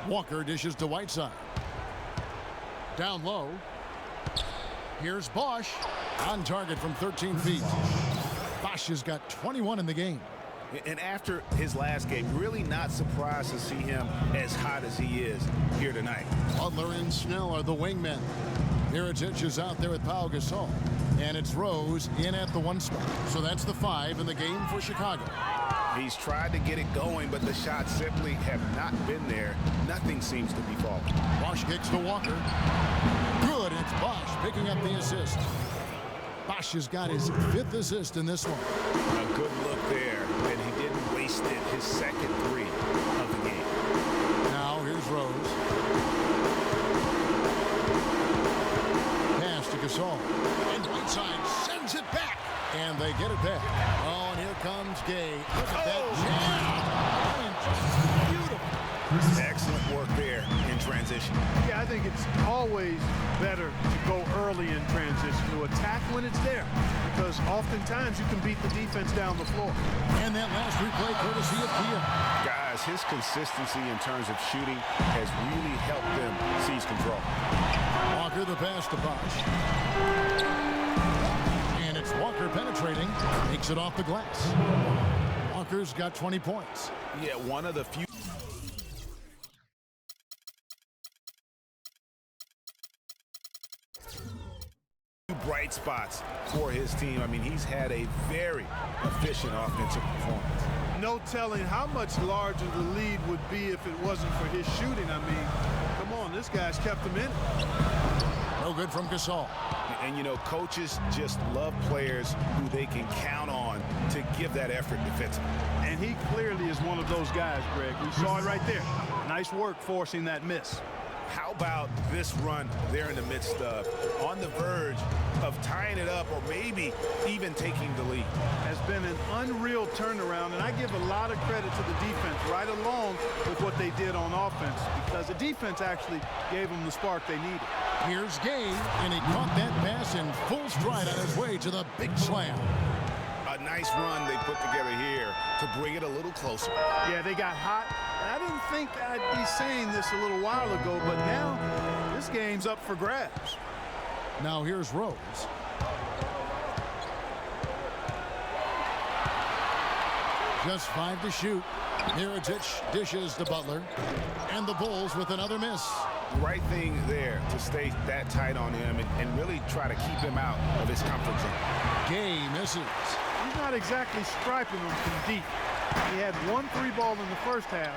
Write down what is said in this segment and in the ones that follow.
Walker dishes to Whiteside. Down low. Here's Bosch. On target from 13 feet. Bosch has got 21 in the game. And after his last game, really not surprised to see him as hot as he is here tonight. Butler and Snell are the wingmen. Mirotic is out there with Pau Gasol. And it's Rose in at the 1 spot. So that's the 5 in the game for Chicago. He's tried to get it going, but the shots simply have not been there. Nothing seems to be falling. Bosch kicks to Walker. Good, it's Bosch picking up the assist. Bosch has got his 5th assist in this one. A good look there, and he didn't waste it. His second 3 of the game. Now here's Rose. Pass to Gasol. And Whiteside sends it back. And they get it back. Oh, and here comes Gay. Look at that jam. Beautiful. Excellent work there in transition. Yeah, I think it's always better to go early in transition, to attack when it's there, because oftentimes you can beat the defense down the floor. And that last replay courtesy of Kia. Guys, his consistency in terms of shooting has really helped them seize control. Walker the pass to Bosch. And it's Walker penetrating, makes it off the glass. Walker's got 20 points. Yeah, one of the few bright spots for his team. I mean, he's had a very efficient offensive performance. No telling how much larger the lead would be if it wasn't for his shooting. I mean, come on, this guy's kept him in. No good from Gasol. And, you know, coaches just love players who they can count on to give that effort defensively. And he clearly is one of those guys, Greg. We saw it right there. Nice work forcing that miss. How about this run there in the midst of, on the verge of tying it up or maybe even taking the lead? Has been an unreal turnaround, and I give a lot of credit to the defense right along with what they did on offense, because the defense actually gave them the spark they needed. Here's Gay, and he caught that pass in full stride on his way to the big slam. A nice run they put together here to bring it a little closer. Yeah, they got hot. I didn't think I'd be saying this a little while ago, but now this game's up for grabs. Now here's Rose. Just 5 to shoot. Mirotic dishes to Butler. And the Bulls with another miss. Right thing there to stay that tight on him and really try to keep him out of his comfort zone. Gay misses. He's not exactly striping them from deep. He had 1 3-ball in the first half,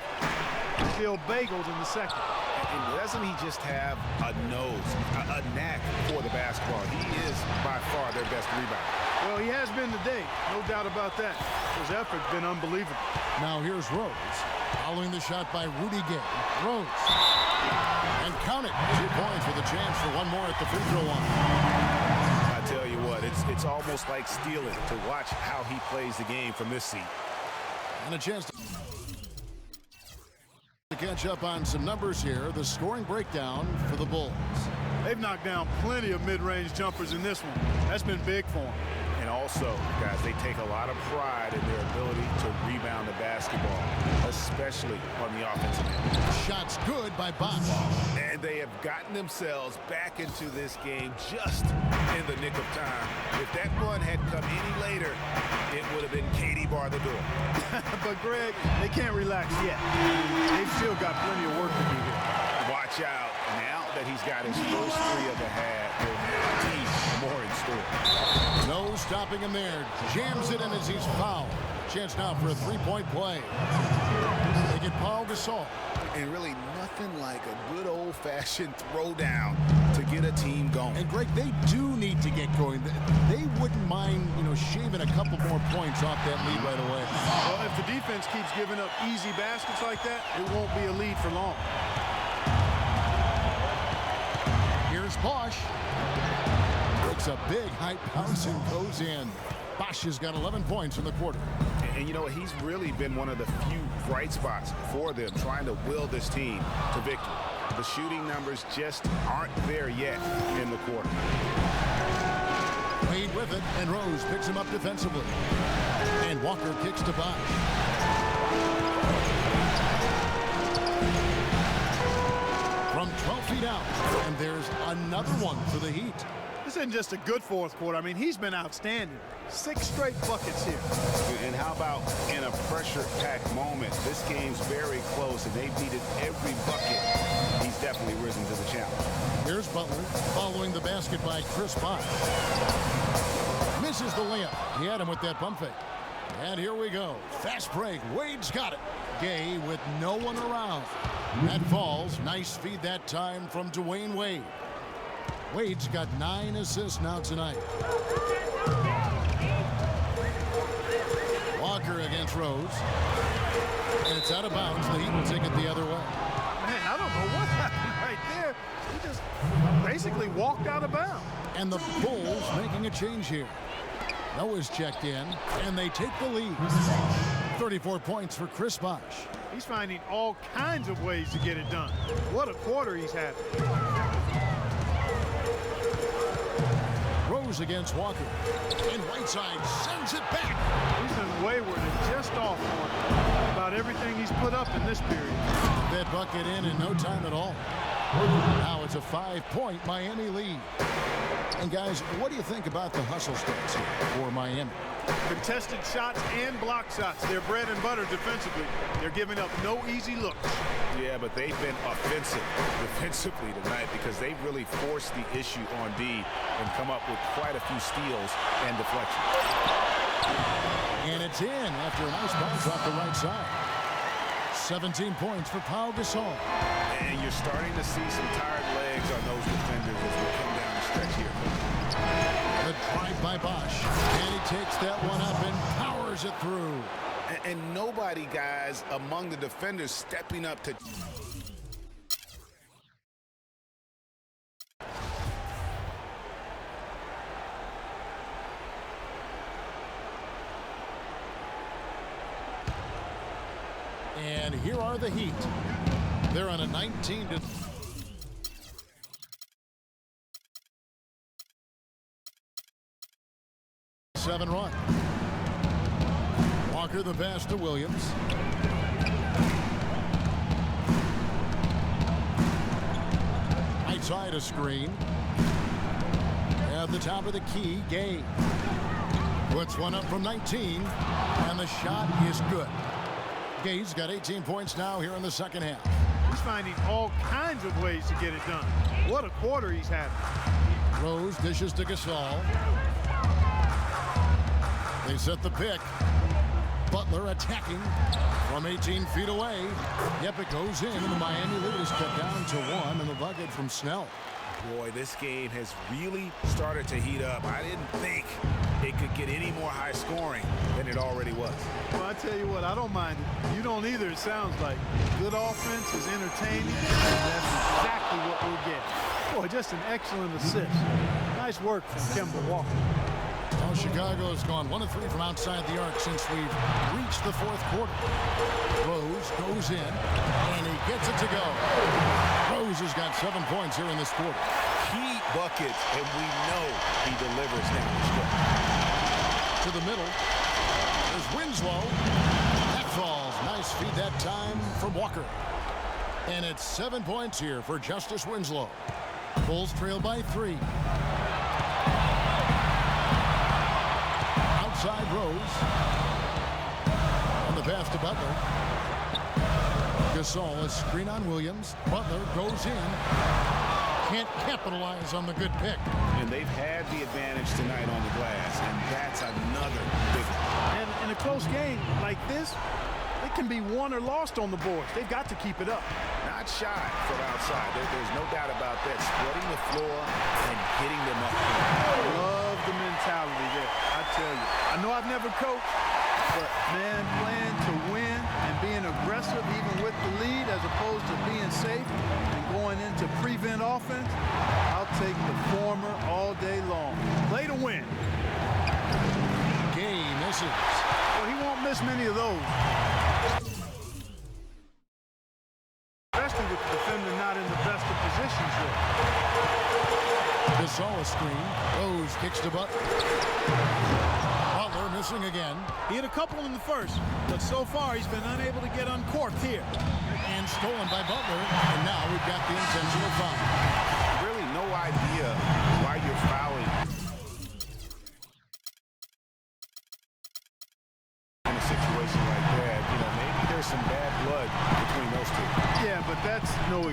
still bageled in the second. And doesn't he just have a nose, a knack for the basketball? He is by far their best rebounder. Well, he has been today, no doubt about that. His effort's been unbelievable. Now here's Rose. Following the shot by Rudy Gay. Rose. And count it. 2 points with a chance for one more at the free throw line. I tell you what, it's almost like stealing to watch how he plays the game from this seat. And a chance to catch up on some numbers here. The scoring breakdown for the Bulls. They've knocked down plenty of mid-range jumpers in this one. That's been big for them. And also, guys, they take a lot of pride in their ability to rebound the basketball, especially on the offensive end. Shots good by Bosch. And they have gotten themselves back into this game just in the nick of time. If that one had come any later, it would have been Katie bar the door. But, Greg, they can't relax yet. They've still got plenty of work to do here. Watch out. Now that he's got his first 3 of the half, there's more in store. No stopping him there. Jams it in as he's fouled. Chance now for a 3-point play. They get Pau Gasol. And really nothing like a good old-fashioned throwdown to get a team going. And Greg, they do need to get going. They wouldn't mind, shaving a couple more points off that lead right away. Well, if the defense keeps giving up easy baskets like that, it won't be a lead for long. Here's Bosch. Breaks a big high bounce and goes in. Bosch has got 11 points in the quarter. And you know what? He's really been one of the few bright spots for them, trying to will this team to victory. The shooting numbers just aren't there yet in the quarter. Wade with it, and Rose picks him up defensively. And Walker kicks to Bosch. feet out. And there's another one for the Heat. This isn't just a good fourth quarter. I mean, he's been outstanding. 6 straight buckets here. And how about in a pressure-packed moment? This game's very close, and they've needed every bucket. He's definitely risen to the challenge. Here's Butler following the basket by Chris Bosh. Misses the layup. He had him with that pump fake. And here we go. Fast break. Wade's got it. Gay with no one around. That falls. Nice feed that time from Dwayne Wade. Wade's got 9 assists now tonight. Walker against Rose. And it's out of bounds. The Heat will take it the other way. Man, I don't know what happened right there. He just basically walked out of bounds. And the Bulls making a change here. Noah's checked in, and they take the lead. 34 points for Chris Bosh. He's finding all kinds of ways to get it done. What a quarter he's had. Rose against Walker. And Whiteside sends it back. He's been wayward and just off on about everything he's put up in this period. That bucket in no time at all. Now it's a 5-point Miami lead. And guys, what do you think about the hustle stats here for Miami? Contested shots and block shots. They're bread and butter defensively. They're giving up no easy looks. Yeah, but they've been offensive defensively tonight because they've really forced the issue on D and come up with quite a few steals and deflections. And it's in after a nice bounce off the right side. 17 points for Pau Gasol. And you're starting to see some tired legs on those defenders as we come down the stretch here. The drive by Bosh. And he takes that one up and powers it through. And nobody, guys, among the defenders stepping up to... And here are the Heat. They're on a 19-7 run. Walker the pass to Williams. Right side a screen. At the top of the key, Gay puts one up from 19, and the shot is good. Gay's got 18 points now here in the second half. He's finding all kinds of ways to get it done. What a quarter he's had. Rose dishes to Gasol. They set the pick. Butler attacking from 18 feet away. Yep, it goes in, and the Miami lead is cut down to 1, and the bucket from Snell. Boy, this game has really started to heat up. I didn't think it could get any more high scoring than it already was. Well, I tell you what, I don't mind it. You don't either, it sounds like. Good offense is entertaining, and that's exactly what we'll get. Boy, just an excellent assist. Nice work from Kemba Walker. Well, Chicago's gone 1 of 3 from outside the arc since we've reached the fourth quarter. Rose goes in, and he gets it to go. Rose has got 7 points here in this quarter. Key buckets, and we know he delivers down the stretch. To the middle. There's Winslow. That falls. Nice feed that time from Walker. And it's 7 points here for Justice Winslow. Bulls trail by 3. Outside Rose. On the pass to Butler. Gasol is screen on Williams. Butler goes in. Can't capitalize on the good pick. And they've had the advantage tonight on the glass, and that's another big one. And in a close game like this, it can be won or lost on the boards. They've got to keep it up. Not shy from outside. There's no doubt about that. Spreading the floor and getting them up. Love the mentality there, I tell you. I know I've never coached, but, man, playing to win and being aggressive even with the lead as opposed to being safe and going into prevent offense, I'll take the former all day long. Play to win. Gay misses. Well, he won't miss many of those. Especially with the defender not in the best of positions here. Gasol screen. Rose kicks to Butler. Butler missing again. He had a couple in the first, but so far he's been unable to get uncorked here. And stolen by Butler. And now we've got the intentional foul.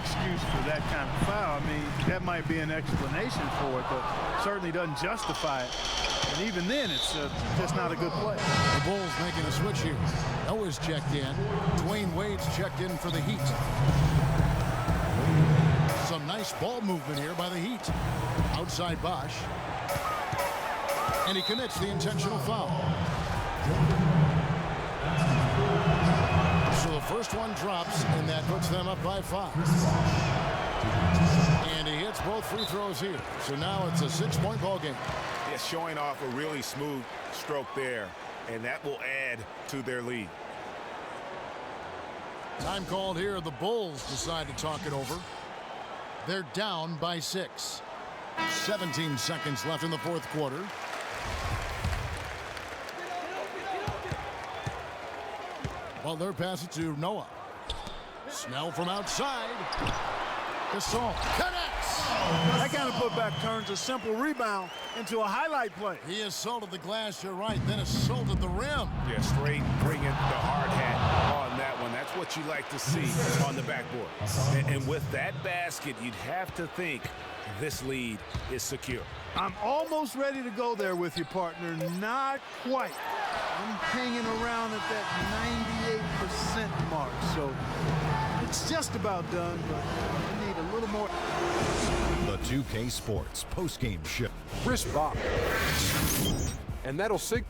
excuse for that kind of foul. I mean, that might be an explanation for it, but certainly doesn't justify it. And even then, it's just not a good play. The Bulls making a switch here. Noah's checked in. Dwayne Wade's checked in for the Heat. Some nice ball movement here by the Heat. Outside Bosch. And he commits the intentional foul. So the first one drops, and that puts them up by 5. And he hits both free throws here. So now it's a 6-point ball game. Yeah, showing off a really smooth stroke there, and that will add to their lead. Time called here. The Bulls decide to talk it over. They're down by 6. 17 seconds left in the fourth quarter. Butler passes it to Noah. Snell from outside. Gasol connects. That kind of putback turns a simple rebound into a highlight play. He assaulted the glass, you're right, then assaulted the rim. Yeah, straight bringing the hard hat on that one. That's what you like to see on the backboard. And with that basket, you'd have to think this lead is secure. I'm almost ready to go there with you, partner. Not quite. I'm hanging around at that 98% mark, so it's just about done, but I need a little more. The 2K Sports postgame show. Wrist bop. And that'll sig.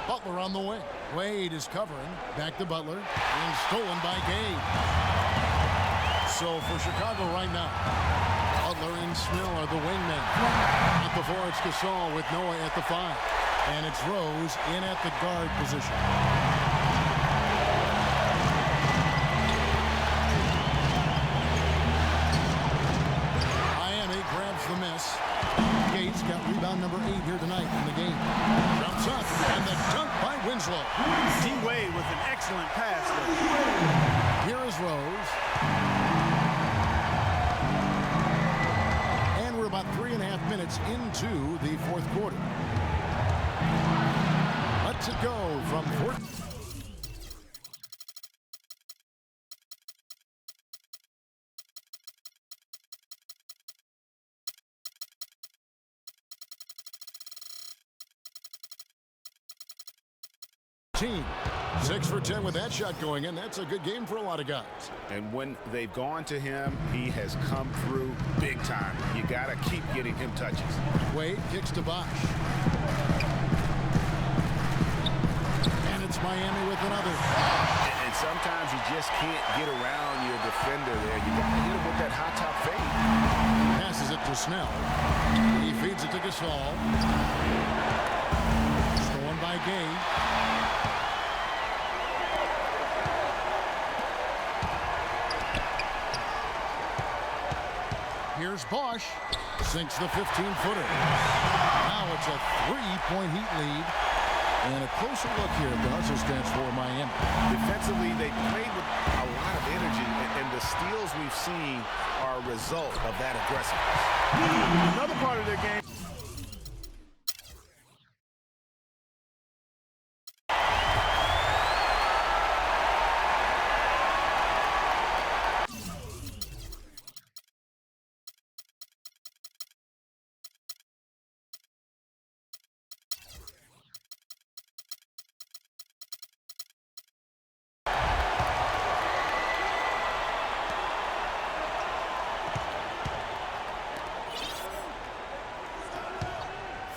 Butler on the wing. Wade is covering. Back to Butler. And stolen by Gay. So for Chicago right now, Butler and Snell are the wingmen. At the 4, it's Gasol with Noah at the 5. And it's Rose in at the guard position. Miami grabs the miss. Gates got rebound number 8 here tonight in the game. Jumps up, and the dunk by Winslow. D-Wade with an excellent pass there. Here is Rose. And we're about 3.5 minutes into the fourth quarter. Let's it go from 14. Team 6 for 10 with that shot going in. That's a good game for a lot of guys. And when they've gone to him, he has come through big time. You got to keep getting him touches. Wade kicks to Bosch. And it's Miami with another. And sometimes you just can't get around your defender there. You got to hit him with that hot top fade. Passes it to Snell. He feeds it to Gasol. Stolen by Gay. Here's Bosch. Sinks the 15-footer. Now it's a 3-point Heat lead. And a closer look here at the hustle stance for Miami. Defensively, they played with a lot of energy, and the steals we've seen are a result of that aggressiveness. Another part of their game.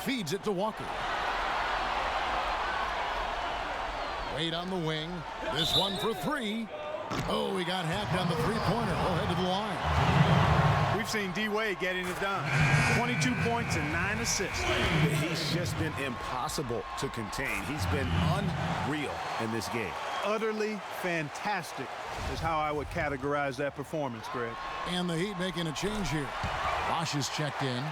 feeds it to Walker. Wade on the wing. This one for three. Oh, he got hacked on the three-pointer. He'll head to the line. We've seen D-Wade getting it done. 22 points and 9 assists. He's just been impossible to contain. He's been unreal in this game. Utterly fantastic is how I would categorize that performance, Greg. And the Heat making a change here. Bosch is checked in.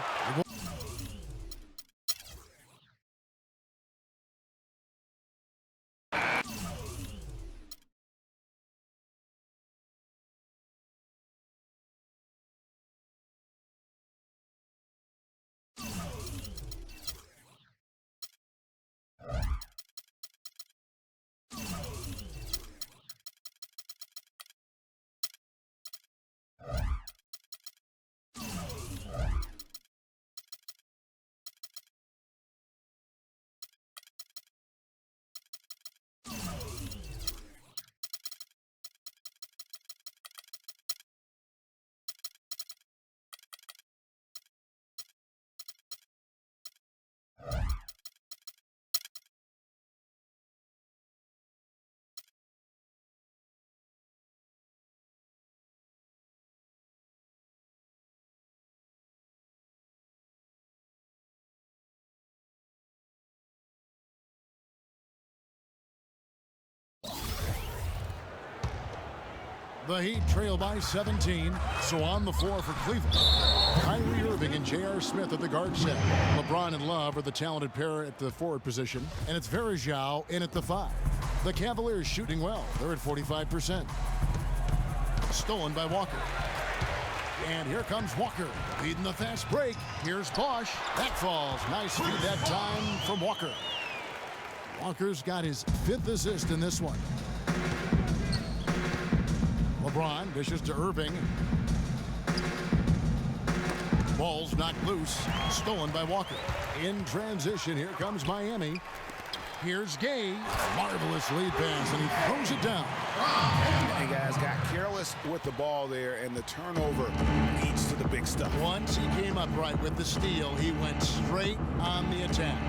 The Heat trail by 17, so on the floor for Cleveland. Kyrie Irving and J.R. Smith at the guard set. LeBron and Love are the talented pair at the forward position, and it's Varejao in at the 5. The Cavaliers shooting well. They're at 45%. Stolen by Walker. And here comes Walker, leading the fast break. Here's Bosch. That falls. Nice feed that time from Walker. Walker's got his 5th assist in this one. LeBron dishes to Irving. Ball's knocked loose. Stolen by Walker. In transition, here comes Miami. Here's Gay. Marvelous lead pass, and he throws it down. And guys got careless with the ball there, and the turnover leads to the big stuff. Once he came up right with the steal, he went straight on the attack.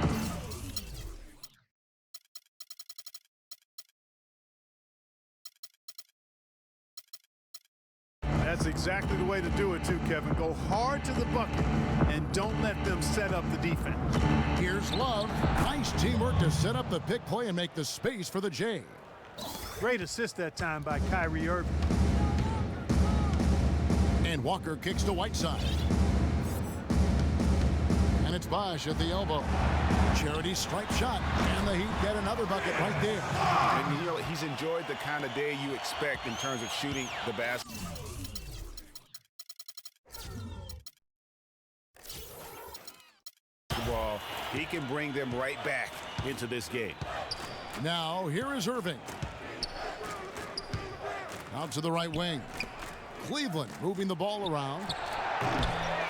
That's exactly the way to do it, too, Kevin. Go hard to the bucket and don't let them set up the defense. Here's Love. Nice teamwork to set up the pick play and make the space for the J. Great assist that time by Kyrie Irving. And Walker kicks to Whiteside. And it's Bosch at the elbow. Charity stripe shot. And the Heat get another bucket right there. And you know, he's enjoyed the kind of day you expect in terms of shooting the basket. Ball, he can bring them right back into this game. Now here is Irving. Out to the right wing. Cleveland moving the ball around.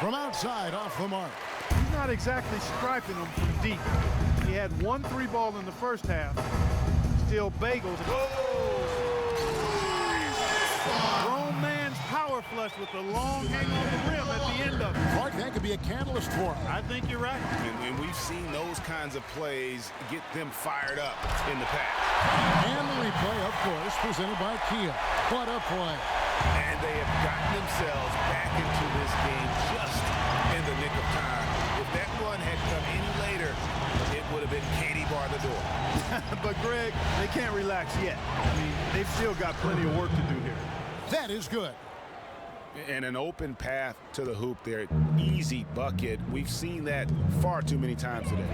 From outside, off the mark. He's not exactly striping them from deep. He had 1 3-ball in the first half. Still bagels. Grown man's power flush with the long hang on the rim at the end of it. Clark, that could be a catalyst for him. I think you're right. And we've seen those kinds of plays get them fired up in the past. And the replay, of course, presented by Kia. What a play. And they have gotten themselves back into this game just in the nick of time. If that one had come any later, it would have been Katie bar the door. But, Greg, they can't relax yet. I mean, they've still got plenty of work to do here. That is good. And an open path to the hoop there. Easy bucket. We've seen that far too many times today.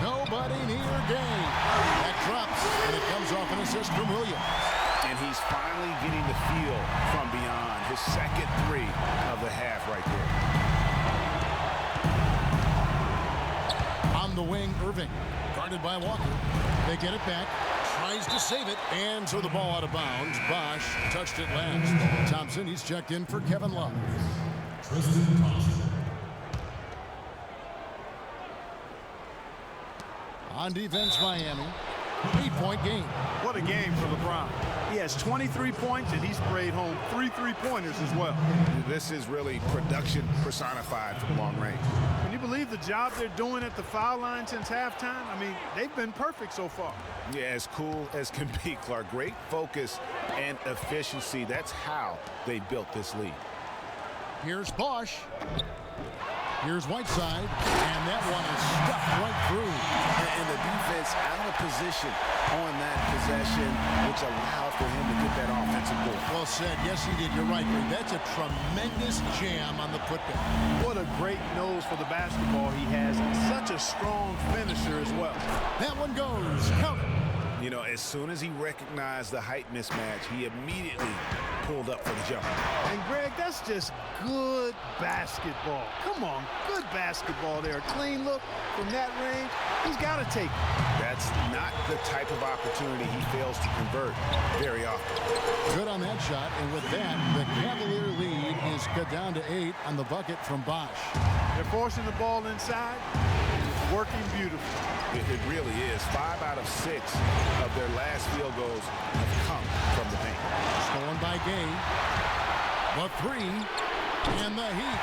Nobody near Gay. That drops, and it comes off an assist from Williams. And he's finally getting the feel from beyond. His second 3 of the half right there. On the wing, Irving. Guarded by Walker. They get it back. Tries to save it. And so the ball out of bounds. Bosch touched it last. Thompson, he's checked in for Kevin Love. On defense, Miami. 8-point game. What a game for LeBron. He has 23 points, and he sprayed home 3 3-pointers as well. This is really production personified from long range. Can you believe believe the job they're doing at the foul line since halftime? I mean, they've been perfect so far. Yeah, as cool as can be, Clark. Great focus and efficiency. That's how they built this lead. Here's Bosch. Here's Whiteside, and that one is stuck right through. And the defense out of position on that possession, which allowed for him to get that offensive board. Well said. Yes, he did. You're right, Greg. That's a tremendous jam on the putback. What a great nose for the basketball he has, and such a strong finisher as well. That one goes. Count it. You know, as soon as he recognized the height mismatch, he immediately pulled up for the jump. And, Greg, that's just good basketball. Come on, good basketball there. A clean look from that range. He's got to take it. That's not the type of opportunity he fails to convert very often. Good on that shot, and with that, the Cavalier lead is cut down to 8 on the bucket from Bosch. They're forcing the ball inside. It's working beautifully. It really is. 5 out of 6 of their last field goals have come from the paint. Stolen by Gay. The three. And the Heat.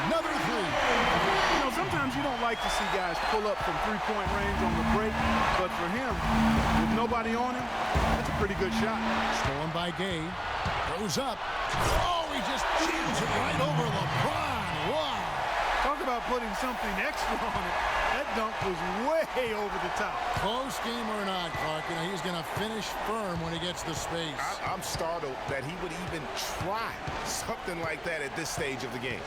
Another three. You know, sometimes you don't like to see guys pull up from three-point range on the break, but for him, with nobody on him, that's a pretty good shot. Stolen by Gay. Goes up. Oh, he just jams it right over LeBron. Wow. Talk about putting something extra on it. That dunk was way over the top. Close game or not, Clark, you know, he's going to finish firm when he gets the space. I'm startled that he would even try something like that at this stage of the game.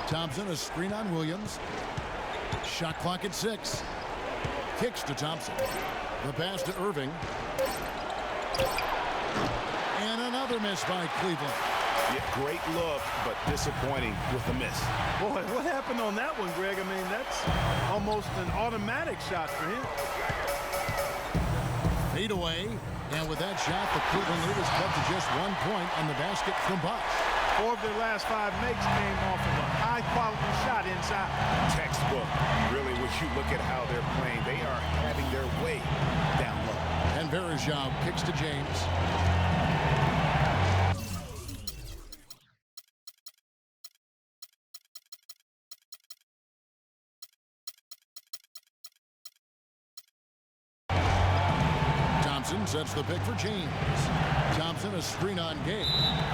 Thompson, a screen on Williams. Shot clock at 6. Kicks to Thompson. The pass to Irving. And another miss by Cleveland. Yeah, great look, but disappointing with the miss. Boy, what happened on that one, Greg? I mean, that's almost an automatic shot for him. Fade away, and with that shot, the Cleveland lead is cut to just 1 point on the basket from Bosch. 4 of their last 5 makes came off of a high-quality shot inside. Textbook. Really, when you look at how they're playing, they are having their way down low. And Verejao kicks to James. Sets the pick for James. Thompson, a screen on Gay.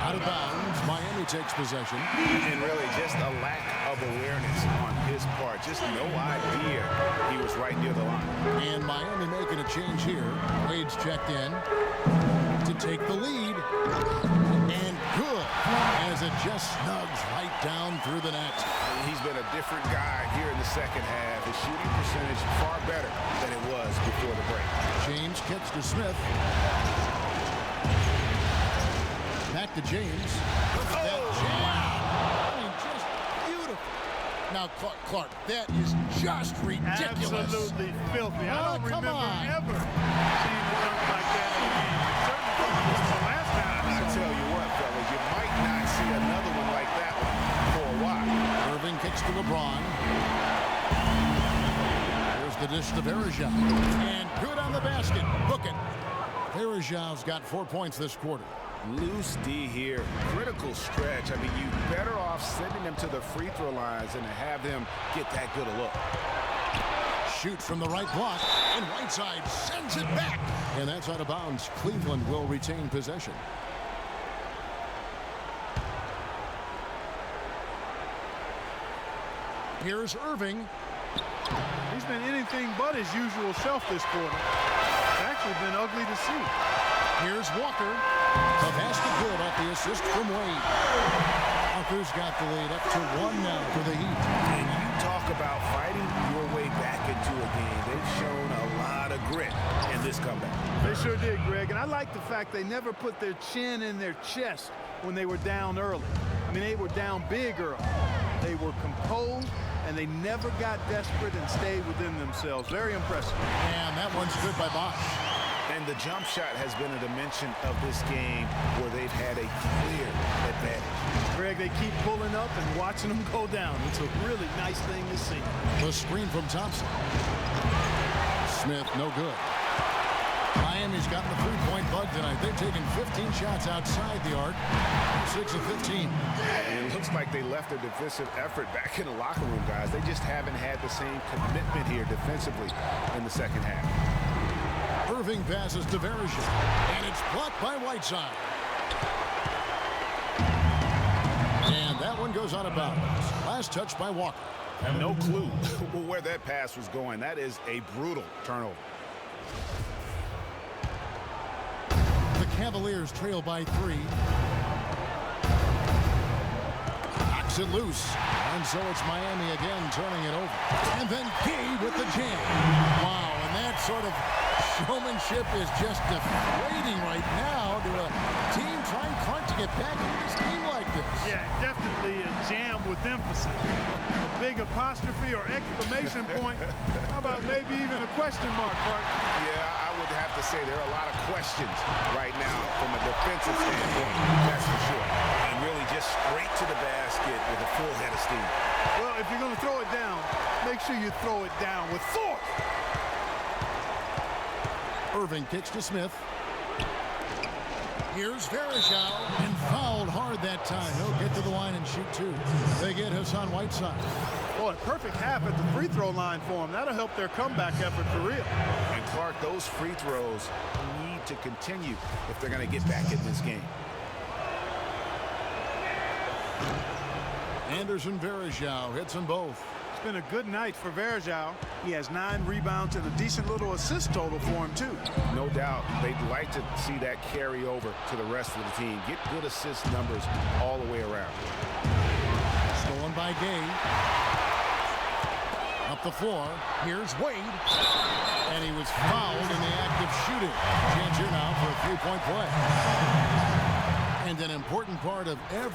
Out of bounds. Miami takes possession. And really just a lack of awareness on his part. Just no idea he was right near the line. And Miami making a change here. Wade's checked in to take the lead. And good, as it just snugs right down through the net. He's been a different guy here in the second half. His shooting percentage far better than it was before the break. James kicks to Smith. Back to James. Look at that jam. I mean, just beautiful. Now, Clark, that is just ridiculous. Absolutely filthy. I don't remember ever seeing a dunk like that in a game. Certainly wasn't the last time. I tell you what, fellas, you might not see another one like that one for a while. Irving kicks to LeBron. Here's the dish to Verejao. And good on the basket. Hook it. Verejao's got 4 points this quarter. Loose D here. Critical stretch. I mean, you better off sending them to the free throw lines than to have them get that good a look. Shoots from the right block, and Whiteside sends it back. And that's out of bounds. Cleveland will retain possession. Here's Irving. He's been anything but his usual self this quarter. It's actually been ugly to see. Here's Walker. The basket good off the assist from Wade. Walker's got the lead up to 1 now for the Heat. And you talk about fighting your way back into a game. They've shown a lot of grit in this comeback. They sure did, Greg. And I like the fact they never put their chin in their chest when they were down early. I mean, they were down big early. They were composed, and they never got desperate and stayed within themselves. Very impressive. And that one's good by Bosch. And the jump shot has been a dimension of this game where they've had a clear advantage. Greg, they keep pulling up and watching them go down. It's a really nice thing to see. The screen from Thompson. Smith, no good. Miami's gotten the three-point bug tonight. They've taken 15 shots outside the arc, 6 of 15. And it looks like they left their defensive effort back in the locker room, guys. They just haven't had the same commitment here defensively in the second half. Irving passes to Verja, and it's blocked by Whiteside. And that one goes out of bounds. Last touch by Walker. No clue where that pass was going. That is a brutal turnover. The Cavaliers trail by 3. Knocks it loose. And so it's Miami again turning it over. And then Gay with the jam. Wow, and that sort of showmanship is just deflating right now to a team trying hard to get back into this game like this. Yeah, definitely a jam with emphasis. A big apostrophe or exclamation point. How about maybe even a question mark, Clark? Yeah, I would have to say there are a lot of questions right now from a defensive standpoint, that's for sure. And really just straight to the basket with a full head of steam. Well, if you're going to throw it down, make sure you throw it down with force. Irving kicks to Smith. Here's Verja, and fouled hard that time. He'll get to the line and shoot 2. They get Hassan Whiteside. Boy, perfect half at the free throw line for him. That'll help their comeback effort for real. And Clark, those free throws need to continue if they're going to get back in this game. Anderson Verja hits them both. It's been a good night for Verja. He has 9 rebounds and a decent little assist total for him, too. No doubt they'd like to see that carry over to the rest of the team. Get good assist numbers all the way around. Stolen by Gay. Up the floor. Here's Wade. And he was fouled in the act of shooting. Chance here now for a three-point play. And an important part of every...